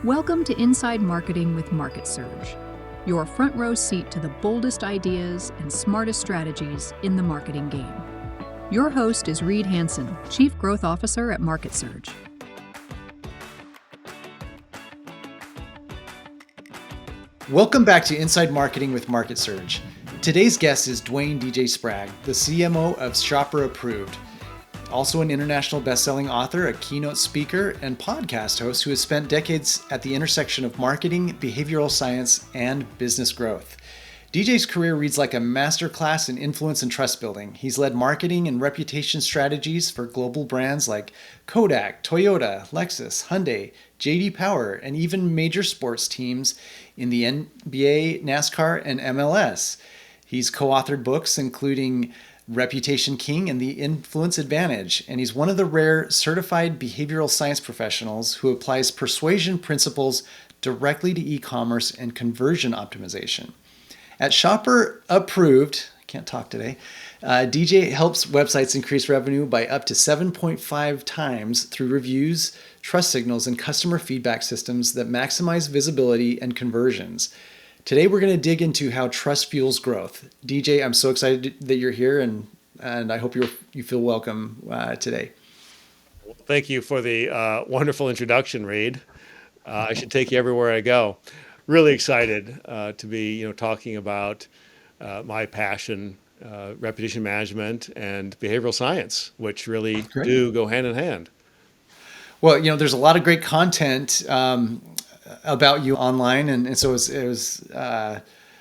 Welcome to Inside Marketing with MarketSurge, your front row seat to the boldest ideas and smartest strategies in the marketing game. Your host is Reed Hansen, Chief Growth Officer at MarketSurge. Welcome back to Inside Marketing with MarketSurge. Today's guest is Dwayne DJ Sprague, the CMO of Shopper Approved. Also an international best-selling author, a keynote speaker, and podcast host who has spent decades at the intersection of marketing, behavioral science, and business growth. DJ's career reads like a masterclass in influence and trust building. He's led marketing and reputation strategies for global brands like Kodak, Toyota, Lexus, Hyundai, JD Power, and even major sports teams in the NBA, NASCAR, and MLS. He's co-authored books including Reputation King and The Influence Advantage, and he's one of the rare certified behavioral science professionals who applies persuasion principles directly to e-commerce and conversion optimization. At Shopper Approved, I can't talk today, DJ helps websites increase revenue by up to 7.5 times through reviews, trust signals, and customer feedback systems that maximize visibility and conversions. Today, we're going to dig into how trust fuels growth. DJ, I'm so excited that you're here, and I hope you feel welcome today. Thank you for the wonderful introduction, Reed. I should take you everywhere I go. Really excited to be, talking about my passion, reputation management, and behavioral science, which really do go hand in hand. Well, there's a lot of great content about you online, and so it was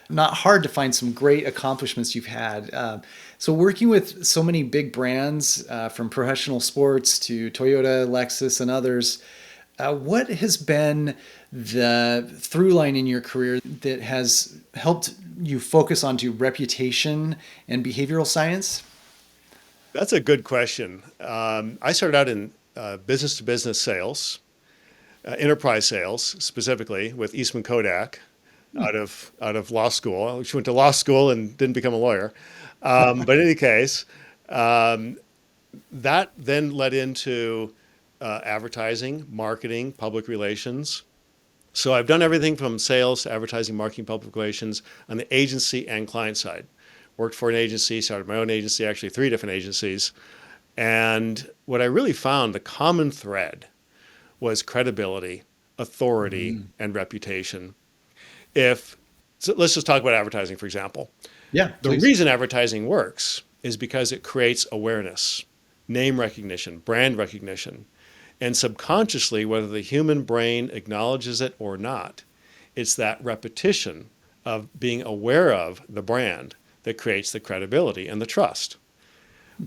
not hard to find some great accomplishments you've had. So working with so many big brands, from professional sports to Toyota, Lexus, and others, what has been the through line in your career that has helped you focus onto reputation and behavioral science? That's a good question. I started out in business-to-business sales, enterprise sales specifically, with Eastman Kodak out of law school. I went to law school and didn't become a lawyer. But in any case, that then led into advertising, marketing, public relations. So I've done everything from sales to advertising, marketing, public relations on the agency and client side. Worked for an agency, started my own agency, actually 3 different agencies. And what I really found, the common thread was credibility, authority, and reputation. So let's just talk about advertising, for example. Yeah, please. The reason advertising works is because it creates awareness, name recognition, brand recognition. And subconsciously, whether the human brain acknowledges it or not, it's that repetition of being aware of the brand that creates the credibility and the trust.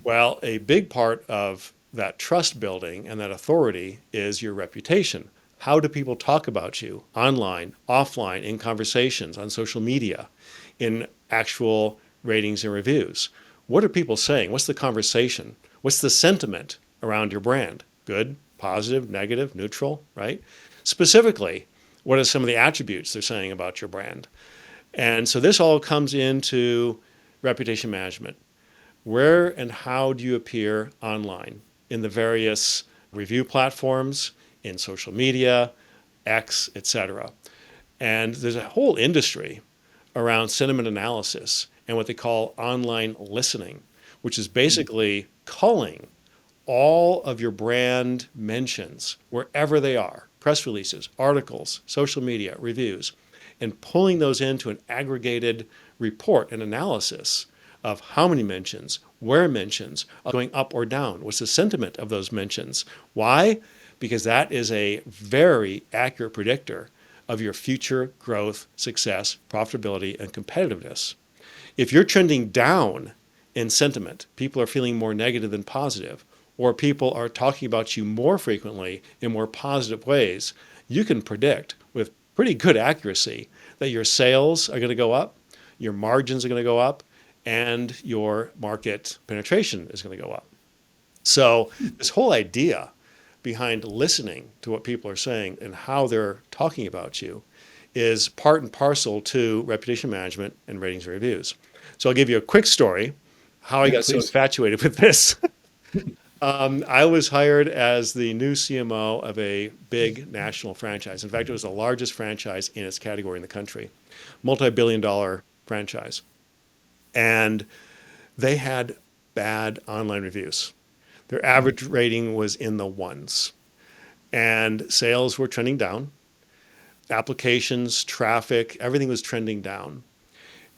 Well, a big part of that trust building and that authority is your reputation. How do people talk about you online, offline, in conversations, on social media, in actual ratings and reviews? What are people saying? What's the conversation? What's the sentiment around your brand? Good, positive, negative, neutral, right? Specifically, what are some of the attributes they're saying about your brand? And so this all comes into reputation management. Where and how do you appear online in the various review platforms, in social media, X, etc.? And there's a whole industry around sentiment analysis and what they call online listening, which is basically culling all of your brand mentions, wherever they are, press releases, articles, social media, reviews, and pulling those into an aggregated report and analysis of how many mentions, where mentions are going up or down, what's the sentiment of those mentions. Why? Because that is a very accurate predictor of your future growth, success, profitability, and competitiveness. If you're trending down in sentiment, people are feeling more negative than positive, or people are talking about you more frequently in more positive ways, you can predict with pretty good accuracy that your sales are going to go up, your margins are going to go up, and your market penetration is going to go up. So this whole idea behind listening to what people are saying and how they're talking about you is part and parcel to reputation management and ratings and reviews. So I'll give you a quick story how I got so infatuated with this. I was hired as the new CMO of a big national franchise. In fact, it was the largest franchise in its category in the country, multi-billion-dollar franchise. And they had bad online reviews. Their average rating was in the ones, and sales were trending down. Applications, traffic, everything was trending down.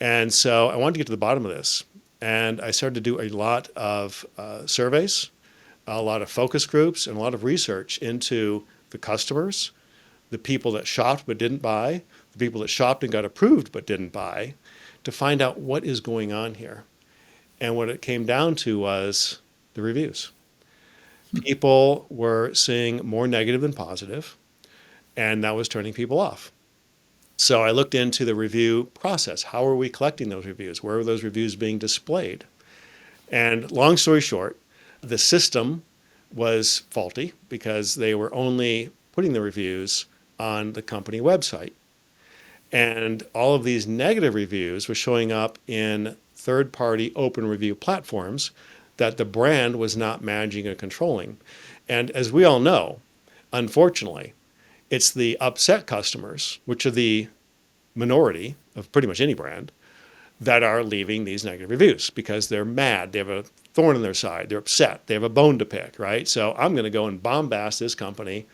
And so I wanted to get to the bottom of this. And I started to do a lot of surveys, a lot of focus groups, and a lot of research into the customers, the people that shopped but didn't buy, the people that shopped and got approved but didn't buy, to find out what is going on here. And what it came down to was the reviews. People were seeing more negative than positive, and that was turning people off. So I looked into the review process. How are we collecting those reviews? Where are those reviews being displayed? And long story short, the system was faulty because they were only putting the reviews on the company website. And all of these negative reviews were showing up in third-party open review platforms that the brand was not managing and controlling. And as we all know, unfortunately, it's the upset customers, which are the minority of pretty much any brand, that are leaving these negative reviews because they're mad. They have a thorn in their side. They're upset. They have a bone to pick, right? So I'm going to go and bombast this company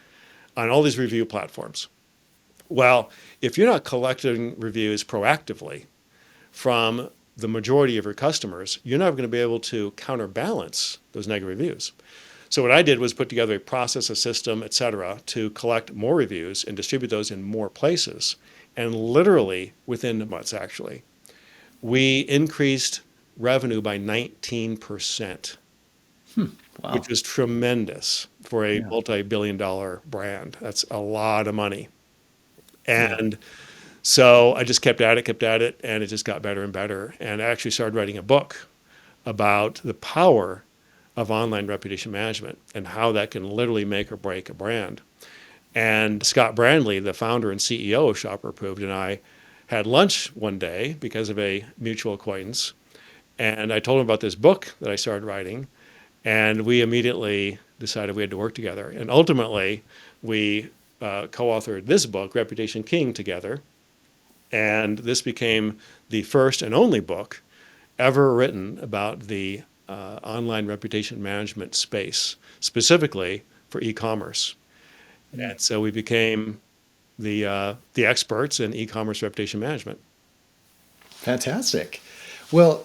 on all these review platforms. Well, if you're not collecting reviews proactively from the majority of your customers, you're not going to be able to counterbalance those negative reviews. So what I did was put together a process, a system, et cetera, to collect more reviews and distribute those in more places. And literally within months, actually, we increased revenue by 19%, Wow. which is tremendous for a multi-billion-dollar brand. That's a lot of money. And so I just kept at it, and it just got better and better. And I actually started writing a book about the power of online reputation management and how that can literally make or break a brand. And Scott Brandley, the founder and CEO of Shopper Approved, and I had lunch one day because of a mutual acquaintance. And I told him about this book that I started writing. And we immediately decided we had to work together. And ultimately, we co-authored this book, Reputation King, together. And this became the first and only book ever written about the online reputation management space, specifically for e-commerce. And so we became the experts in e-commerce reputation management. Fantastic. Well,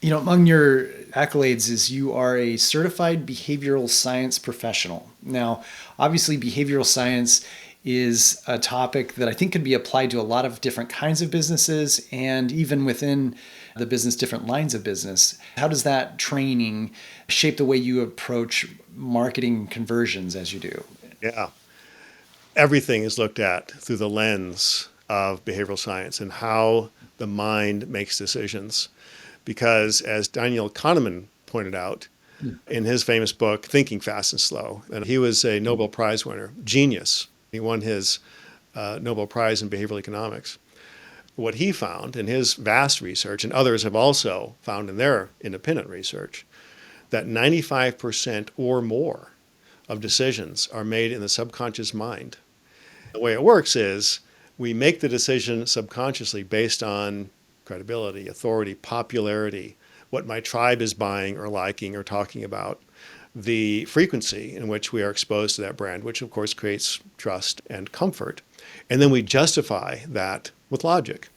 among your accolades is you are a certified behavioral science professional. Now, obviously, behavioral science is a topic that I think can be applied to a lot of different kinds of businesses and even within the business, different lines of business. How does that training shape the way you approach marketing conversions as you do? Yeah. Everything is looked at through the lens of behavioral science and how the mind makes decisions. Because as Daniel Kahneman pointed out in his famous book, Thinking Fast and Slow, and he was a Nobel Prize winner, genius. He won his Nobel Prize in behavioral economics. What he found in his vast research, and others have also found in their independent research, that 95% or more of decisions are made in the subconscious mind. The way it works is we make the decision subconsciously based on credibility, authority, popularity, what my tribe is buying or liking or talking about, the frequency in which we are exposed to that brand, which of course creates trust and comfort. And then we justify that with logic.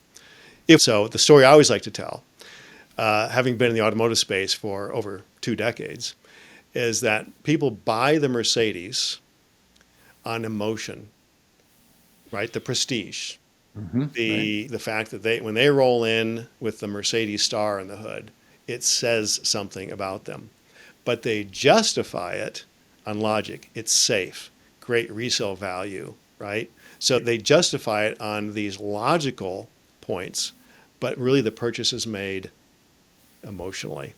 If so, the story I always like to tell, having been in the automotive space for over 2 decades, is that people buy the Mercedes on emotion, right? The prestige, the fact that when they roll in with the Mercedes star on the hood, it says something about them. But they justify it on logic. It's safe, great resale value, right? So they justify it on these logical points, but really the purchase is made emotionally.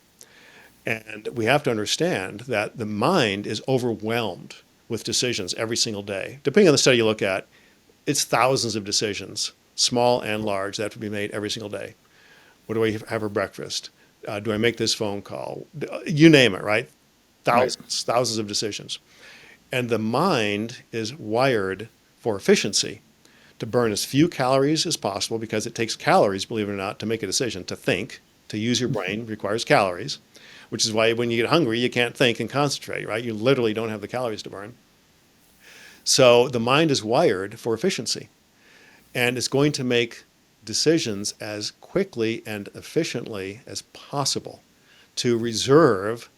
And we have to understand that the mind is overwhelmed with decisions every single day. Depending on the study you look at, it's thousands of decisions, small and large, that have to be made every single day. What do I have for breakfast? Do I make this phone call? You name it, right? Right. thousands of decisions. And the mind is wired for efficiency, to burn as few calories as possible, because it takes calories, believe it or not, to make a decision. To think, to use your brain requires calories, which is why when you get hungry, you can't think and concentrate, right? You literally don't have the calories to burn. So the mind is wired for efficiency, and it's going to make decisions as quickly and efficiently as possible to reserve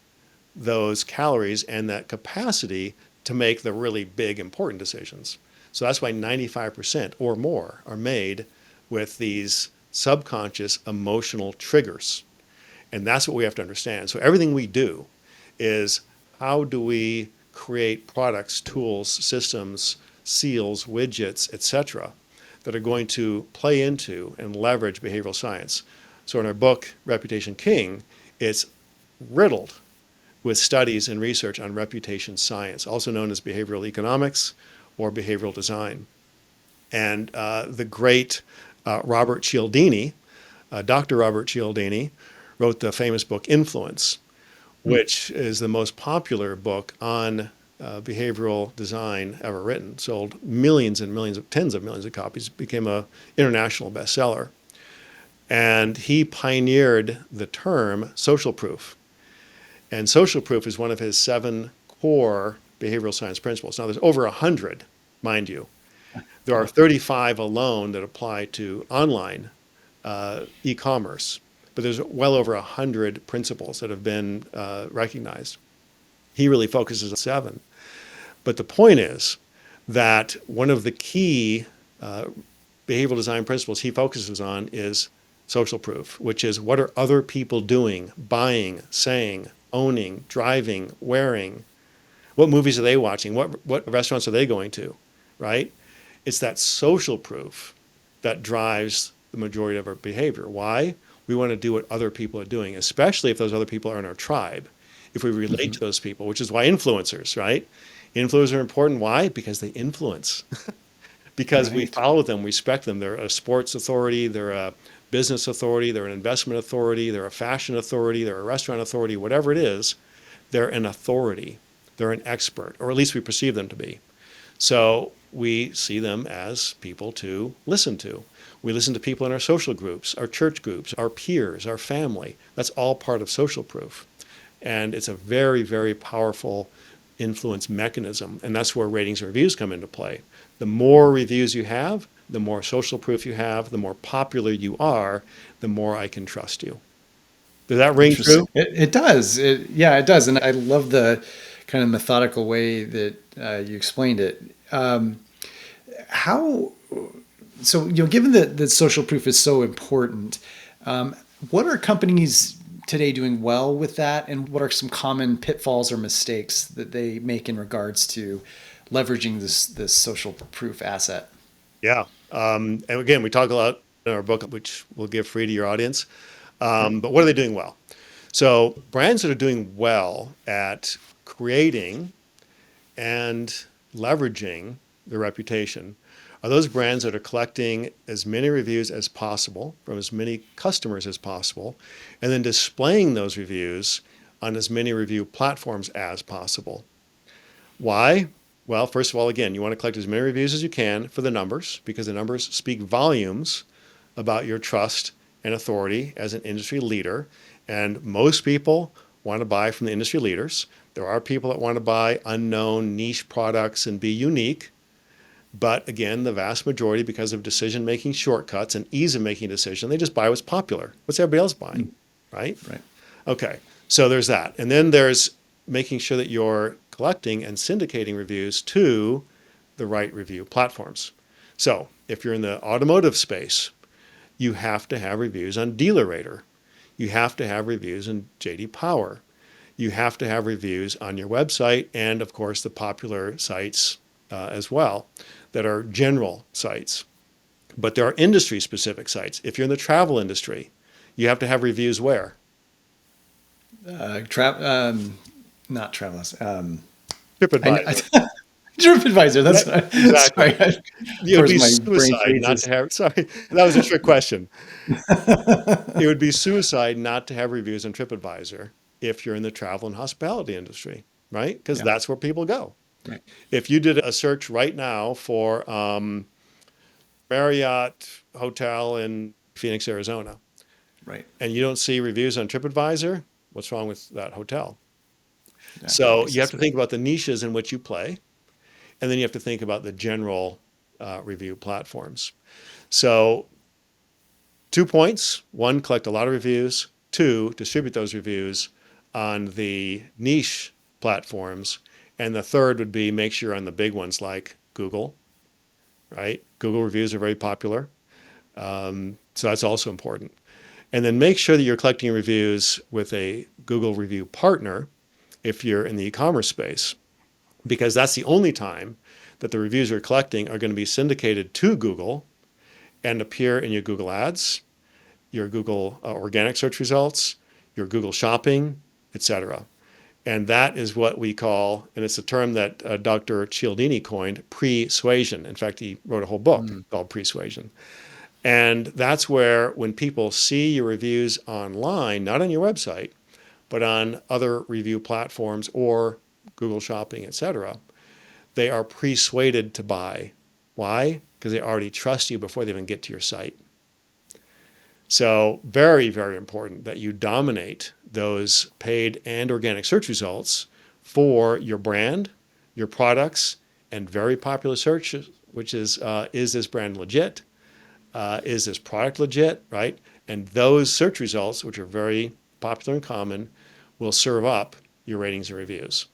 those calories and that capacity to make the really big, important decisions. So that's why 95% or more are made with these subconscious emotional triggers. And that's what we have to understand. So everything we do is, how do we create products, tools, systems, seals, widgets, etc., that are going to play into and leverage behavioral science. So in our book, Reputation King, it's riddled with studies and research on reputation science, also known as behavioral economics or behavioral design. And the great Robert Cialdini, Dr. Robert Cialdini, wrote the famous book Influence, which is the most popular book on behavioral design ever written. Sold millions and millions, tens of millions of copies, became an international bestseller. And he pioneered the term social proof. And social proof is one of his 7 core behavioral science principles. Now, there's over 100, mind you. There are 35 alone that apply to online e-commerce, but there's well over 100 principles that have been recognized. He really focuses on 7. But the point is that one of the key behavioral design principles he focuses on is social proof, which is, what are other people doing, buying, saying, owning, driving, wearing? What movies are they watching? What restaurants are they going to, right? It's that social proof that drives the majority of our behavior. Why? We want to do what other people are doing, especially if those other people are in our tribe, if we relate to those people, which is why influencers, right? Influencers are important. Why? Because they influence. Because we follow them, respect them. They're a sports authority, they're a business authority, they're an investment authority, they're a fashion authority, they're a restaurant authority, whatever it is, they're an authority. They're an expert, or at least we perceive them to be. So we see them as people to listen to. We listen to people in our social groups, our church groups, our peers, our family. That's all part of social proof. And it's a very, very powerful influence mechanism. And that's where ratings and reviews come into play. The more reviews you have, the more social proof you have, the more popular you are, the more I can trust you. Does that ring true? It does. Yeah, it does. And I love the kind of methodical way that you explained it. Given that social proof is so important, what are companies today doing well with that? And what are some common pitfalls or mistakes that they make in regards to leveraging this social proof asset? Yeah. And again, we talk a lot in our book, which we'll give free to your audience. But what are they doing well? So brands that are doing well at creating and leveraging their reputation are those brands that are collecting as many reviews as possible from as many customers as possible, and then displaying those reviews on as many review platforms as possible. Why? Well, first of all, again, you want to collect as many reviews as you can for the numbers, because the numbers speak volumes about your trust and authority as an industry leader. And most people want to buy from the industry leaders. There are people that want to buy unknown niche products and be unique. But again, the vast majority, because of decision-making shortcuts and ease of making a decision, they just buy what's popular. What's everybody else buying, right? Right. Okay, so there's that. And then there's making sure that you're collecting and syndicating reviews to the right review platforms. So if you're in the automotive space, you have to have reviews on DealerRater. You have to have reviews on J.D. Power. You have to have reviews on your website and, of course, the popular sites as well that are general sites. But there are industry-specific sites. If you're in the travel industry, you have to have reviews where? Not Travelers. TripAdvisor. TripAdvisor. That's Exactly. sorry. It would be suicide not to have. Sorry, that was a trick question. It would be suicide not to have reviews on TripAdvisor, if you're in the travel and hospitality industry, right? Because Yeah. that's where people go. Right. If you did a search right now for Marriott Hotel in Phoenix, Arizona, Right. and you don't see reviews on TripAdvisor, what's wrong with that hotel? Yeah, So I you have to suspect. think about the niches in which you play, and then you have to think about the general review platforms. So 2 points. One, collect a lot of reviews. Two, distribute those reviews on the niche platforms. And the third would be make sure on the big ones like Google, right? Google reviews are very popular. So that's also important. And then make sure that you're collecting reviews with a Google review partner if you're in the e-commerce space, because that's the only time that the reviews you're collecting are going to be syndicated to Google and appear in your Google Ads, your Google organic search results, your Google Shopping, etc. And that is what we call, and it's a term that Dr. Cialdini coined, pre-suasion. In fact, he wrote a whole book called Pre-suasion. And that's where when people see your reviews online, not on your website, but on other review platforms or Google Shopping, etc., they are persuaded to buy. Why? Because they already trust you before they even get to your site. So very, very important that you dominate those paid and organic search results for your brand, your products, and very popular search, which is this brand legit? Is this product legit, right? And those search results, which are very popular and common, will serve up your ratings and reviews.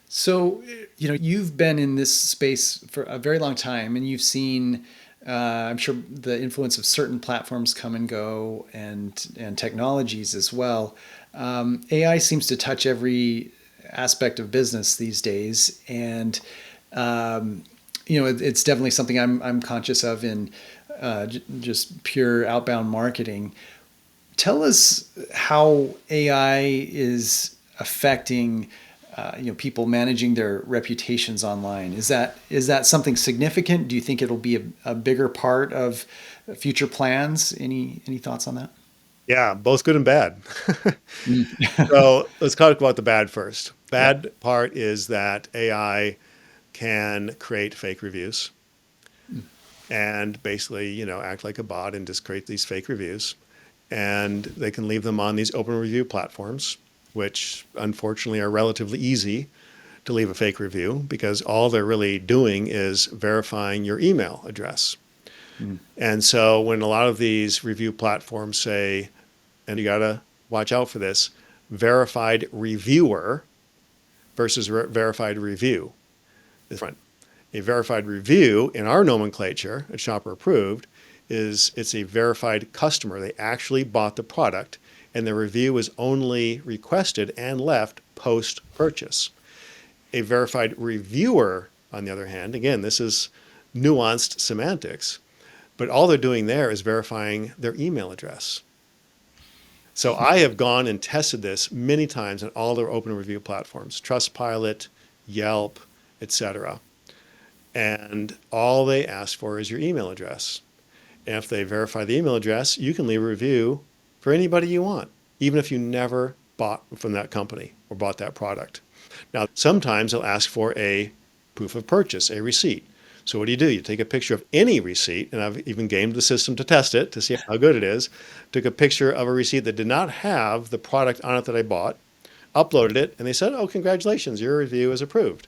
So, you've been in this space for a very long time, and you've seen, I'm sure, the influence of certain platforms come and go, and technologies as well. AI seems to touch every aspect of business these days, and it's definitely something I'm conscious of in just pure outbound marketing. Tell us how AI is affecting people managing their reputations online. Is that something significant? Do you think it'll be a bigger part of future plans? Any thoughts on that? Yeah, both good and bad. Mm. So let's talk about the bad first. Yeah. Bad part is that AI can create fake reviews and basically, act like a bot and just create these fake reviews. And they can leave them on these open review platforms, which unfortunately are relatively easy to leave a fake review because all they're really doing is verifying your email address. Mm. And so when a lot of these review platforms say, and you got to watch out for this, verified reviewer versus verified review is different. A verified review in our nomenclature at Shopper Approved it's a verified customer. They actually bought the product and the review is only requested and left post-purchase. A verified reviewer, on the other hand, again, this is nuanced semantics, but all they're doing there is verifying their email address. So I have gone and tested this many times on all their open review platforms, Trustpilot, Yelp, etc. And all they ask for is your email address. And if they verify the email address, you can leave a review for anybody you want, even if you never bought from that company or bought that product. Now, sometimes they'll ask for a proof of purchase, a receipt. So what do? You take a picture of any receipt, and I've even gamed the system to test it to see how good it is. Took a picture of a receipt that did not have the product on it that I bought, uploaded it, and they said, "Oh, congratulations, your review is approved."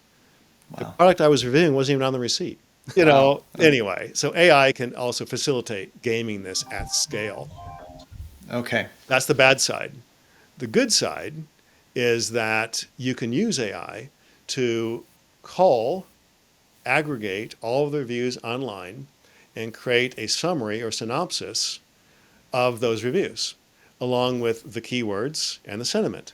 Wow. The product I was reviewing wasn't even on the receipt. Wow. Anyway, so AI can also facilitate gaming this at scale. Okay. That's the bad side. The good side is that you can use AI to cull, aggregate all of the reviews online and create a summary or synopsis of those reviews, along with the keywords and the sentiment.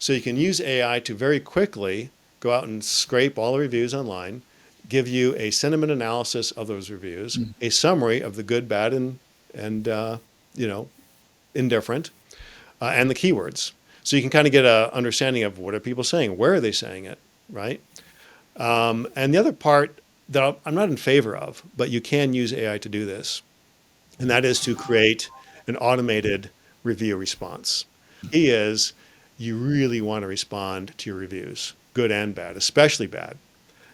So you can use AI to very quickly go out and scrape all the reviews online, give you a sentiment analysis of those reviews, a summary of the good, bad, and indifferent, and the keywords. So you can kind of get an understanding of what are people saying, where are they saying it, right? And the other part that I'm not in favor of, but you can use AI to do this, and that is to create an automated review response. Key is you really want to respond to your reviews, good and bad, especially bad,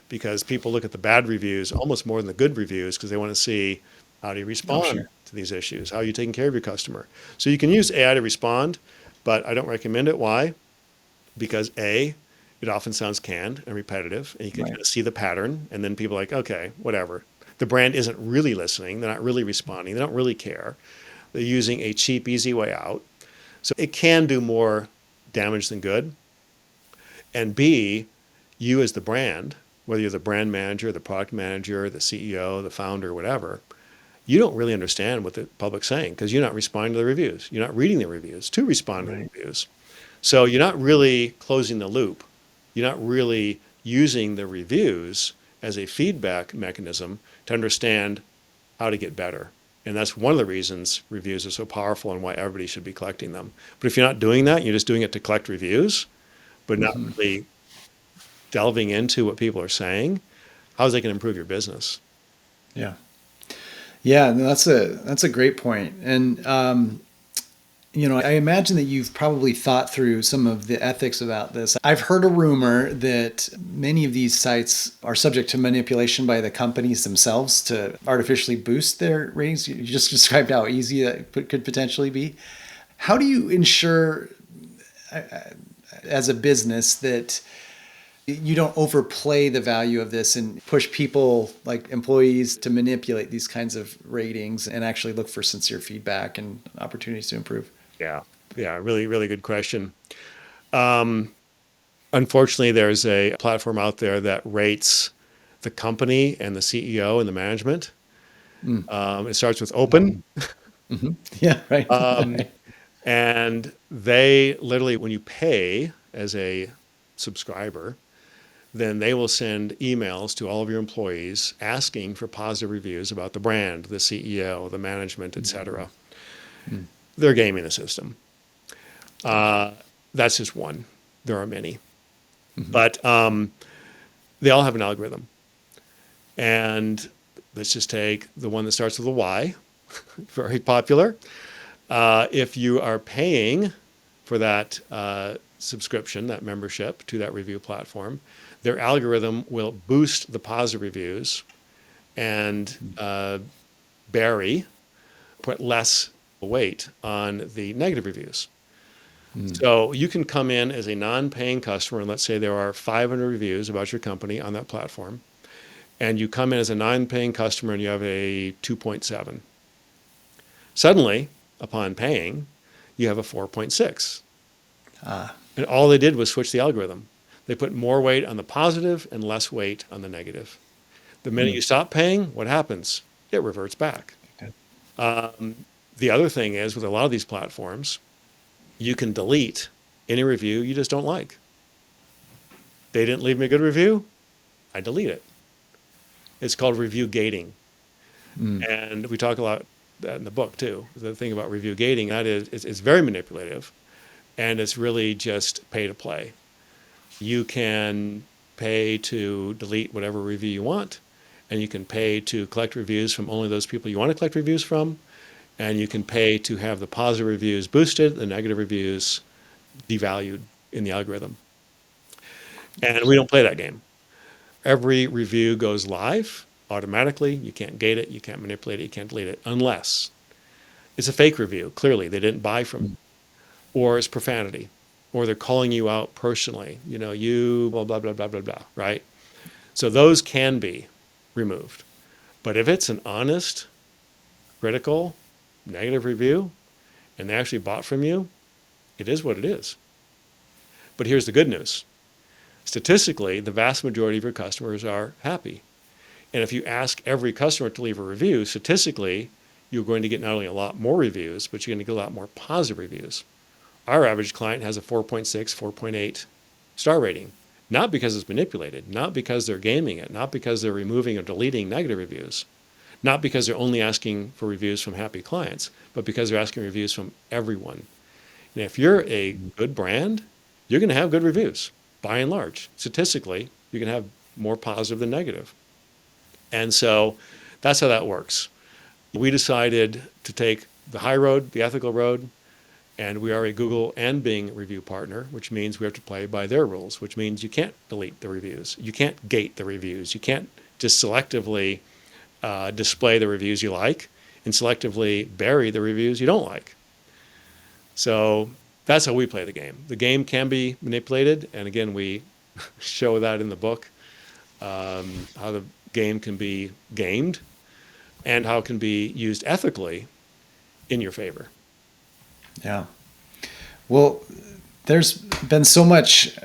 because people look at the bad reviews almost more than the good reviews because they want to see how do you Oh, respond sure. to these issues? How are you taking care of your customer? So you can use AI to respond, but I don't recommend it. Why? Because A, it often sounds canned and repetitive, and you can Right. kind of see the pattern, and then people are like, okay, whatever. The brand isn't really listening. They're not really responding. They don't really care. They're using a cheap, easy way out. So it can do more damage than good. And B, you as the brand, whether you're the brand manager, the product manager, the CEO, the founder, whatever, you don't really understand what the public's saying because you're not responding to the reviews. You're not reading the reviews to respond to the Right. reviews. So you're not really closing the loop. You're not really using the reviews as a feedback mechanism to understand how to get better. And that's one of the reasons reviews are so powerful and why everybody should be collecting them. But if you're not doing that, you're just doing it to collect reviews, but not Hmm. really delving into what people are saying, how's that going to improve your business? Yeah. Yeah, no, that's a great point. And I imagine that you've probably thought through some of the ethics about this. I've heard a rumor that many of these sites are subject to manipulation by the companies themselves to artificially boost their ratings. You just described how easy that could potentially be. How do you ensure, as a business, that you don't overplay the value of this and push people like employees to manipulate these kinds of ratings and actually look for sincere feedback and opportunities to improve? Yeah. Yeah. Really, really good question. Unfortunately, there's a platform out there that rates the company and the CEO and the management. Mm. It starts with open. Hmm. Yeah, right. Um, and they literally, when you pay as a subscriber, then they will send emails to all of your employees asking for positive reviews about the brand, the CEO, the management, et cetera. Mm. They're gaming the system. That's just one. There are many. Hmm. But they all have an algorithm. And let's just take the one that starts with a Y, very popular. If you are paying for that subscription, that membership to that review platform, their algorithm will boost the positive reviews and bury, put less weight on the negative reviews. Mm. So you can come in as a non-paying customer, and let's say there are 500 reviews about your company on that platform, and you come in as a non-paying customer and you have a 2.7. Suddenly, upon paying, you have a 4.6. Ah. And all they did was switch the algorithm. They put more weight on the positive and less weight on the negative. The minute Mm. you stop paying, what happens? It reverts back. Okay. The other thing is with a lot of these platforms, you can delete any review you just don't like. They didn't leave me a good review, I delete it. It's called review gating. Mm. And we talk a lot that in the book too. The thing about review gating, that is, it's very manipulative and it's really just pay to play. You can pay to delete whatever review you want, and you can pay to collect reviews from only those people you want to collect reviews from, and you can pay to have the positive reviews boosted, the negative reviews devalued in the algorithm. And we don't play that game. Every review goes live automatically. You can't gate it, you can't manipulate it, you can't delete it unless it's a fake review. Clearly, they didn't buy from you, or it's profanity, or they're calling you out personally. You blah, blah, blah, blah, blah, blah, right? So those can be removed. But if it's an honest, critical, negative review, and they actually bought from you, it is what it is. But here's the good news. Statistically, the vast majority of your customers are happy. And if you ask every customer to leave a review, statistically, you're going to get not only a lot more reviews, but you're going to get a lot more positive reviews. Our average client has a 4.6, 4.8 star rating, not because it's manipulated, not because they're gaming it, not because they're removing or deleting negative reviews, not because they're only asking for reviews from happy clients, but because they're asking reviews from everyone. And if you're a good brand, you're going to have good reviews, by and large. Statistically, you're going to have more positive than negative. And so that's how that works. We decided to take the high road, the ethical road, And we are a Google and Bing review partner, which means we have to play by their rules, which means you can't delete the reviews. You can't gate the reviews. You can't just selectively display the reviews you like and selectively bury the reviews you don't like. So that's how we play the game. The game can be manipulated, and again, we show that in the book, how the game can be gamed and how it can be used ethically in your favor. Yeah. Well, there's been so much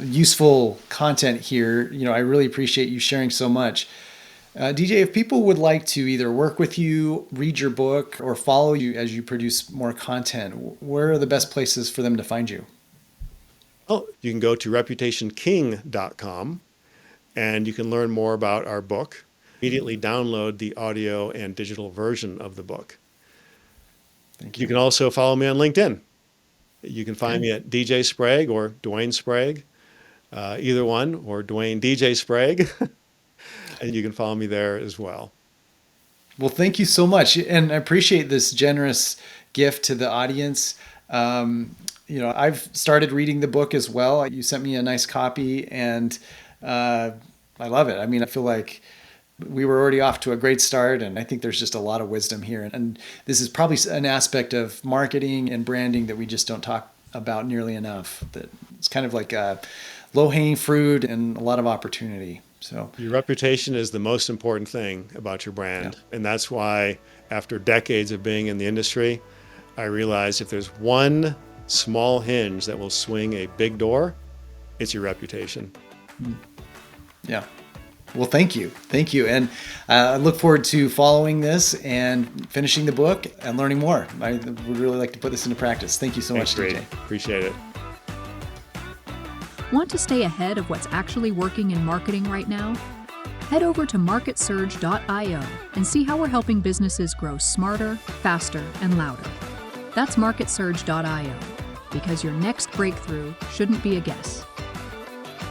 useful content here. I really appreciate you sharing so much. DJ, if people would like to either work with you, read your book, or follow you as you produce more content, where are the best places for them to find you? Well, you can go to reputationking.com and you can learn more about our book. Immediately download the audio and digital version of the book. Thank you. You can also follow me on LinkedIn. You can find me at DJ Sprague or Dwayne Sprague, either one, or Dwayne DJ Sprague. And you can follow me there as well. Well, thank you so much. And I appreciate this generous gift to the audience. I've started reading the book as well. You sent me a nice copy and I love it. I mean, I feel like we were already off to a great start, and I think there's just a lot of wisdom here. And this is probably an aspect of marketing and branding that we just don't talk about nearly enough. That it's kind of like a low-hanging fruit and a lot of opportunity. So your reputation is the most important thing about your brand. Yeah. And that's why after decades of being in the industry, I realized if there's one small hinge that will swing a big door, it's your reputation. Yeah. Well, thank you. Thank you. And I look forward to following this and finishing the book and learning more. I would really like to put this into practice. Thank you so much, DJ. Appreciate it. Want to stay ahead of what's actually working in marketing right now? Head over to MarketSurge.io and see how we're helping businesses grow smarter, faster, and louder. That's MarketSurge.io, because your next breakthrough shouldn't be a guess.